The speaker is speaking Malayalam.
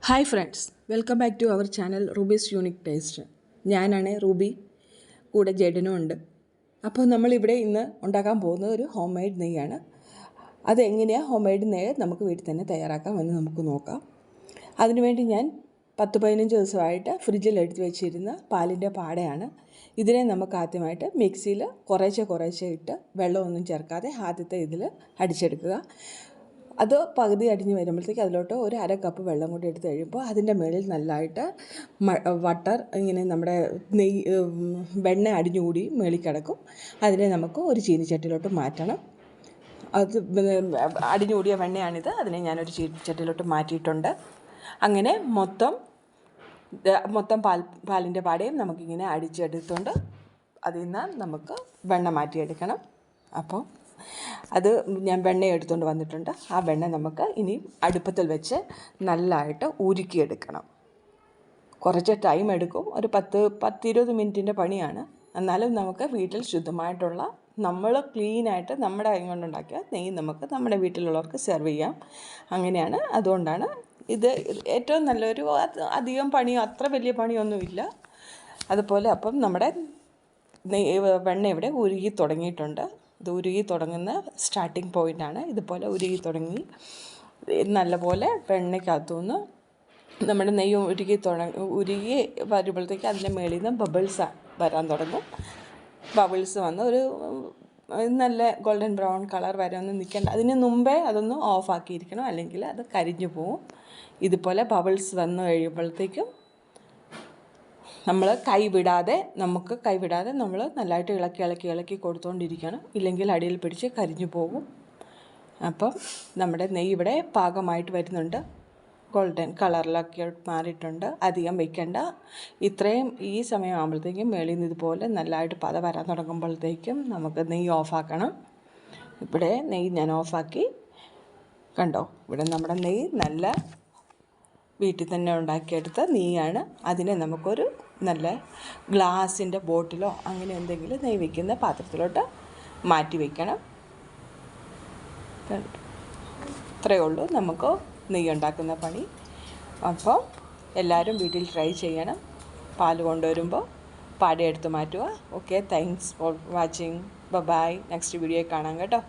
Hi friends, welcome back to our channel Ruby's unique taste. ഞാനാണ് റൂബി, കൂടെ ജെഡിനും ഉണ്ട്. അപ്പോൾ നമ്മളിവിടെ ഇന്ന് ഉണ്ടാക്കാൻ പോകുന്നത് ഒരു ഹോം മെയ്ഡ് നെയ്യാണ്. അതെങ്ങനെയാണ് ഹോം മെയ്ഡ് നെയ്യ് നമുക്ക് വീട്ടിൽ തന്നെ തയ്യാറാക്കാമെന്ന് നമുക്ക് നോക്കാം. അതിനുവേണ്ടി ഞാൻ 10-15 ദിവസമായിട്ട് ഫ്രിഡ്ജിൽ എടുത്ത് വെച്ചിരുന്ന പാലിൻ്റെ പാടയാണ്. ഇതിനെ നമുക്ക് ആദ്യമായിട്ട് മിക്സിയിൽ കുറേശ്ശെ ഇട്ട് വെള്ളമൊന്നും ചേർക്കാതെ ആദ്യത്തെ ഇതിൽ അടിച്ചെടുക്കുക. അത് പകുതി അടിഞ്ഞ് വരുമ്പോഴത്തേക്ക് അതിലോട്ട് ഒരു 1/2 കപ്പ് വെള്ളം കൂടി എടുത്ത് കഴിയുമ്പോൾ അതിൻ്റെ മുകളിൽ നല്ലതായിട്ട് വട്ടർ ഇങ്ങനെ നമ്മുടെ വെണ്ണ അടിഞ്ഞുകൂടി മേളിൽ കിടക്കും. അതിനെ നമുക്ക് ഒരു ചീനിച്ചട്ടിയിലോട്ട് മാറ്റണം. അത് അടിഞ്ഞുകൂടിയ വെണ്ണയാണിത്. അതിനെ ഞാനൊരു ചീനിച്ചട്ടിയിലോട്ട് മാറ്റിയിട്ടുണ്ട്. അങ്ങനെ മൊത്തം പാലിൻ്റെ പാടയും നമുക്കിങ്ങനെ അടിച്ചെടുത്തുകൊണ്ട് അതിൽ നിന്ന് നമുക്ക് വെണ്ണ മാറ്റിയെടുക്കണം. അപ്പോൾ അത് ഞാൻ വെണ്ണ എടുത്തുകൊണ്ട് വന്നിട്ടുണ്ട്. ആ വെണ്ണ നമുക്ക് ഇനി അടുപ്പത്തിൽ വെച്ച് നല്ലതായിട്ട് ഉരുക്കിയെടുക്കണം. കുറച്ച് ടൈം എടുക്കും, ഒരു 10-20 മിനിറ്റിൻ്റെ പണിയാണ്. എന്നാലും നമുക്ക് വീട്ടിൽ ശുദ്ധമായിട്ടുള്ള നമ്മൾ ക്ലീനായിട്ട് നമ്മുടെ കൈ കൊണ്ടുണ്ടാക്കിയ നെയ്യ് നമുക്ക് നമ്മുടെ വീട്ടിലുള്ളവർക്ക് സെർവ് ചെയ്യാം. അങ്ങനെയാണ്. അതുകൊണ്ടാണ് ഇത് ഏറ്റവും നല്ലൊരു അധികം അത്ര വലിയ പണിയൊന്നുമില്ല. അതുപോലെ അപ്പം നമ്മുടെ വെണ്ണ ഇവിടെ ഉരുകി തുടങ്ങിയിട്ടുണ്ട്. ഇത് ഉരുകി തുടങ്ങുന്ന സ്റ്റാർട്ടിങ് പോയിൻ്റാണ്. ഇതുപോലെ ഉരുകി തുടങ്ങി നല്ലപോലെ വെണ്ണയ്ക്കകത്തുനിന്ന് നമ്മുടെ നെയ്യ് ഉരുകി വരുമ്പോഴത്തേക്ക് അതിൻ്റെ മേളിൽ നിന്ന് ബബിൾസ് വരാൻ തുടങ്ങും. ബബിൾസ് വന്ന് ഒരു നല്ല ഗോൾഡൻ ബ്രൗൺ കളർ വരെ ഒന്നും നിൽക്കേണ്ട. അതിന് മുമ്പേ അതൊന്ന് ഓഫാക്കിയിരിക്കണം, അല്ലെങ്കിൽ അത് കരിഞ്ഞു പോവും. ഇതുപോലെ ബബിൾസ് വന്ന് കഴിയുമ്പോഴത്തേക്കും നമ്മൾ കൈവിടാതെ നമ്മൾ നല്ലതായിട്ട് ഇളക്കി കൊടുത്തുകൊണ്ടിരിക്കണം. ഇല്ലെങ്കിൽ അടിയിൽ പിടിച്ച് കരിഞ്ഞു പോകും. അപ്പം നമ്മുടെ നെയ്യ് ഇവിടെ പാകമായിട്ട് വരുന്നുണ്ട്. ഗോൾഡൻ കളറിലൊക്കെ മാറിയിട്ടുണ്ട്. അധികം വയ്ക്കേണ്ട. ഇത്രയും ഈ സമയം ആകുമ്പോഴത്തേക്കും മേളിൽ നിന്ന് ഇതുപോലെ നല്ലതായിട്ട് പത വരാൻ തുടങ്ങുമ്പോഴത്തേക്കും നമുക്ക് നെയ്യ് ഓഫാക്കണം. ഇവിടെ നെയ്യ് ഞാൻ ഓഫാക്കി. കണ്ടോ, ഇവിടെ നമ്മുടെ നെയ്യ് നല്ല വീട്ടിൽ തന്നെ ഉണ്ടാക്കിയെടുത്ത നെയ്യാണ്. അതിനെ നമുക്കൊരു നല്ല ഗ്ലാസിൻ്റെ ബോട്ടിലോ അങ്ങനെ എന്തെങ്കിലും നെയ്യ് വയ്ക്കുന്ന പാത്രത്തിലോട്ട് മാറ്റി വയ്ക്കണം. ഇത്രയേ ഉള്ളൂ നമുക്ക് നെയ്യ് ഉണ്ടാക്കുന്ന പണി. അപ്പോൾ എല്ലാവരും വീട്ടിൽ ട്രൈ ചെയ്യണം. പാല് കൊണ്ടുവരുമ്പോൾ പാടയെടുത്ത് മാറ്റുക. Okay, thanks for watching. Bye. Next വീഡിയോയിൽ കാണാം കേട്ടോ.